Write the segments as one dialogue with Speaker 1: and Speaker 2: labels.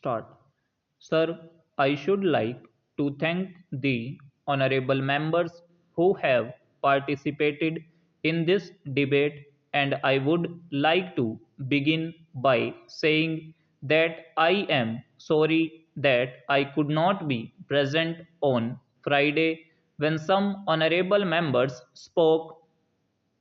Speaker 1: Start. Sir, I should like to thank the honorable members who have participated in this debate, and I would like to begin by saying that I am sorry that I could not be present on Friday when some honorable members spoke,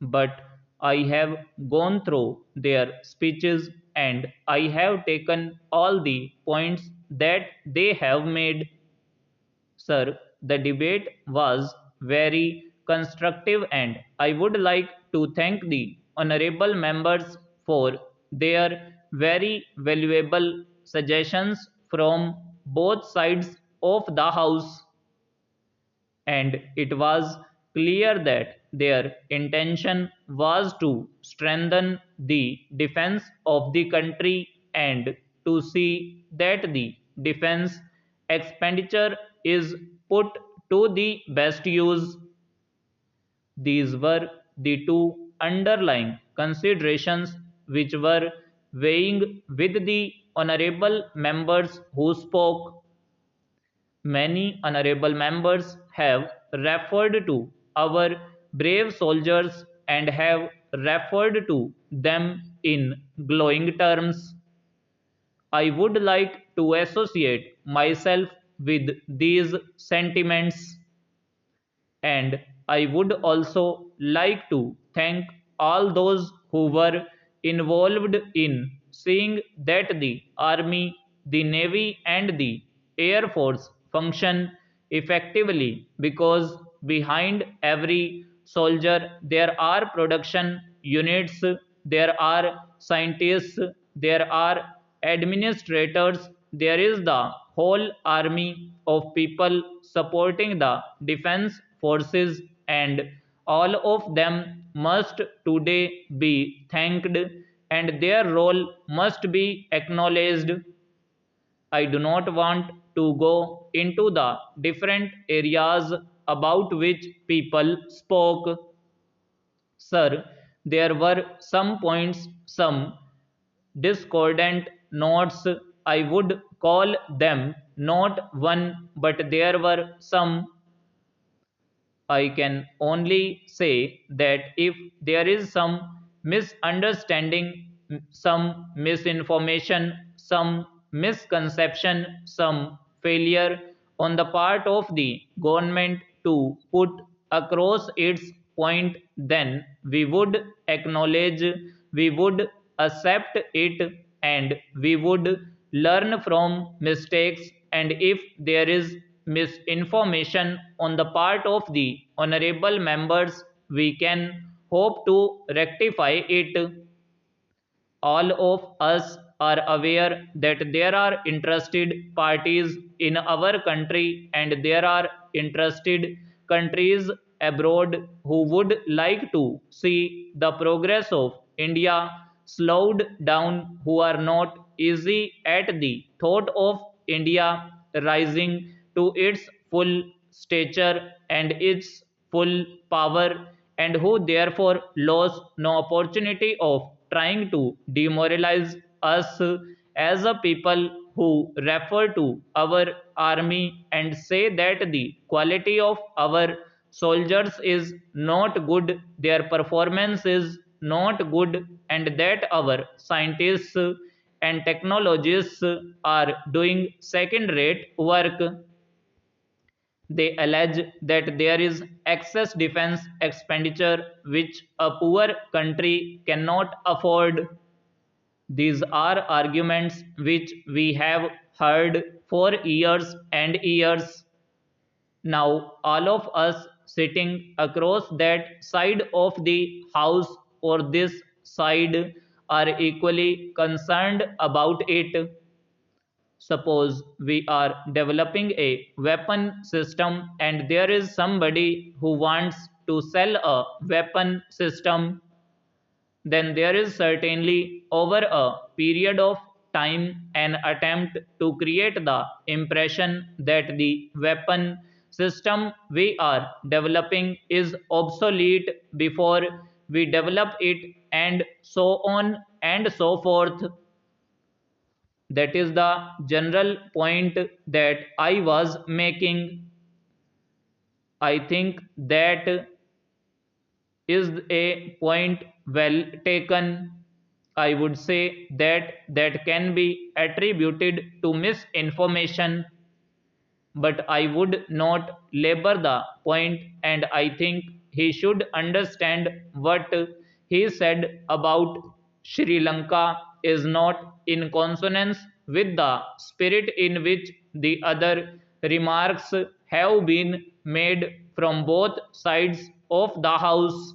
Speaker 1: but I have gone through their speeches and I have taken all the points that they have made. Sir, the debate was very constructive and I would like to thank the honorable members for their very valuable suggestions from both sides of the house, and it was clear that their intention was to strengthen the defense of the country and to see that the defense expenditure is put to the best use. These were the two underlying considerations which were weighing with the honorable members who spoke. Many honorable members have referred to our brave soldiers and have referred to them in glowing terms. I would like to associate myself with these sentiments, and I would also like to thank all those who were involved in seeing that the Army, the Navy, and the Air Force function effectively, because behind every soldier there are production units, there are scientists, there are administrators, there is the whole army of people supporting the defense forces, and all of them must today be thanked and their role must be acknowledged. I do not want to go into the different areas about which people spoke. Sir, there were some points, some discordant notes. I would call them not one, but there were some. I can only say that if there is some misunderstanding, some misinformation, some misconception, some failure on the part of the government to put across its point, then we would acknowledge, we would accept it, and we would learn from mistakes. And if there is misinformation on the part of the honorable members, we can hope to rectify it. All of us are aware that there are interested parties in our country and there are interested countries abroad who would like to see the progress of India slowed down, who are not easy at the thought of India rising to its full stature and its full power, and who therefore lost no opportunity of trying to demoralize us as a people, who refer to our army and say that the quality of our soldiers is not good, their performance is not good, and that our scientists and technologists are doing second rate work. They allege that there is excess defense expenditure which a poor country cannot afford. These are arguments which we have heard for years and years. Now, all of us sitting across that side of the house or this side are equally concerned about it. Suppose we are developing a weapon system and there is somebody who wants to sell a weapon system, then there is certainly over a period of time an attempt to create the impression that the weapon system we are developing is obsolete before we develop it, and so on and so forth. That is the general point that I was making. I think that is a point well taken. I would say that that can be attributed to misinformation, but I would not labor the point, and I think he should understand what he said about Sri Lanka is not in consonance with the spirit in which the other remarks have been made from both sides of the house.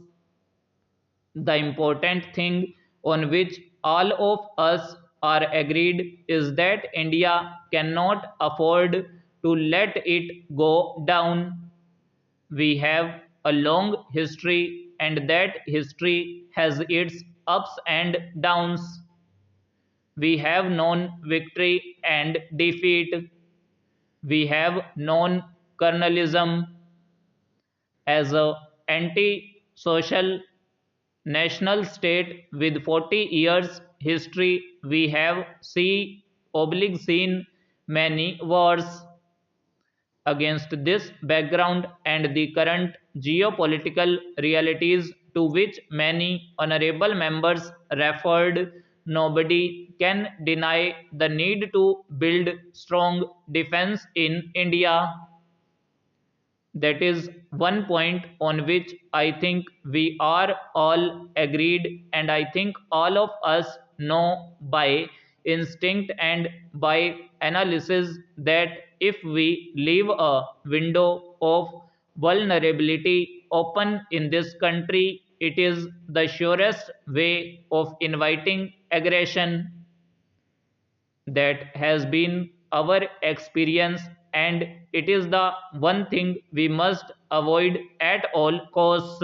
Speaker 1: The important thing on which all of us are agreed is that India cannot afford to let it go down. We have a long history, and that history has its ups and downs. We have known victory and defeat. We have known colonialism as a anti-social national state with 40 years history. We have seen many wars. Against this background and the current geopolitical realities to which many honorable members referred, nobody can deny the need to build strong defense in India. That is one point on which I think we are all agreed, and I think all of us know by instinct and by analysis that if we leave a window of vulnerability open in this country, it is the surest way of inviting aggression. That has been our experience, and it is the one thing we must avoid at all costs.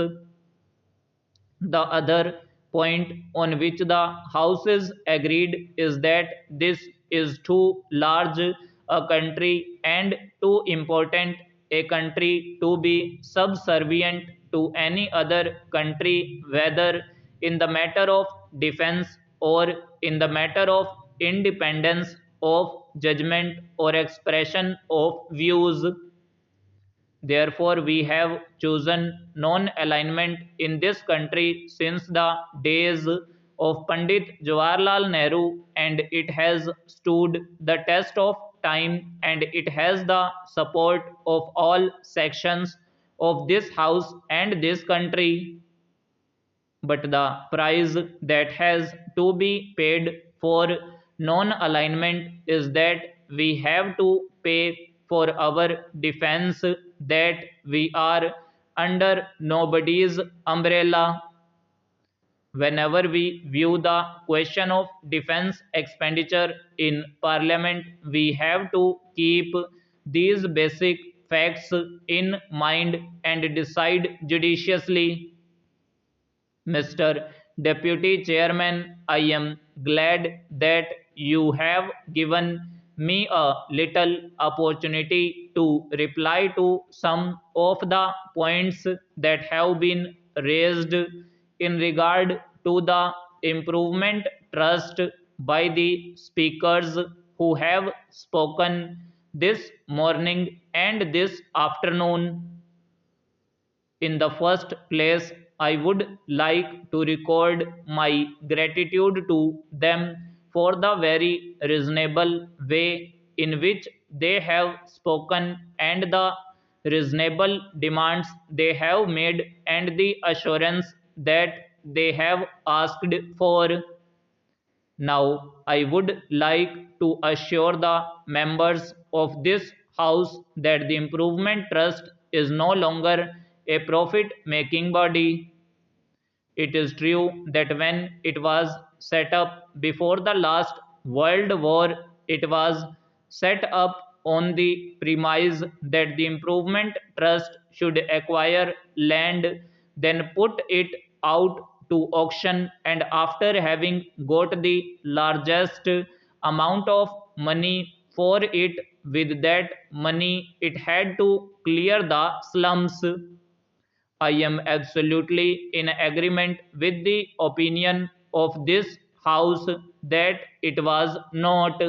Speaker 1: The other point on which the House is agreed is that this is too large a country and too important a country to be subservient to any other country, whether in the matter of defense or in the matter of independence of judgment or expression of views. Therefore, we have chosen non-alignment in this country since the days of Pandit Jawaharlal Nehru, and it has stood the test of time, and it has the support of all sections of this house and this country. But the price that has to be paid for non-alignment is that we have to pay for our defense, that we are under nobody's umbrella. Whenever we view the question of defense expenditure in parliament, we have to keep these basic facts in mind and decide judiciously. Mr. Deputy Chairman, I am glad that you have given me a little opportunity to reply to some of the points that have been raised in regard to the improvement trust by the speakers who have spoken this morning and this afternoon. In the first place, I would like to record my gratitude to them for the very reasonable way in which they have spoken and the reasonable demands they have made and the assurance that they have asked for. Now, I would like to assure the members of this House that the Improvement Trust is no longer a profit making body. It is true that when it was set up before the last World War, it was set up on the premise that the Improvement Trust should acquire land, then put it out to auction, and after having got the largest amount of money for it, with that money it had to clear the slums. I am absolutely in agreement with the opinion of this House that it was not.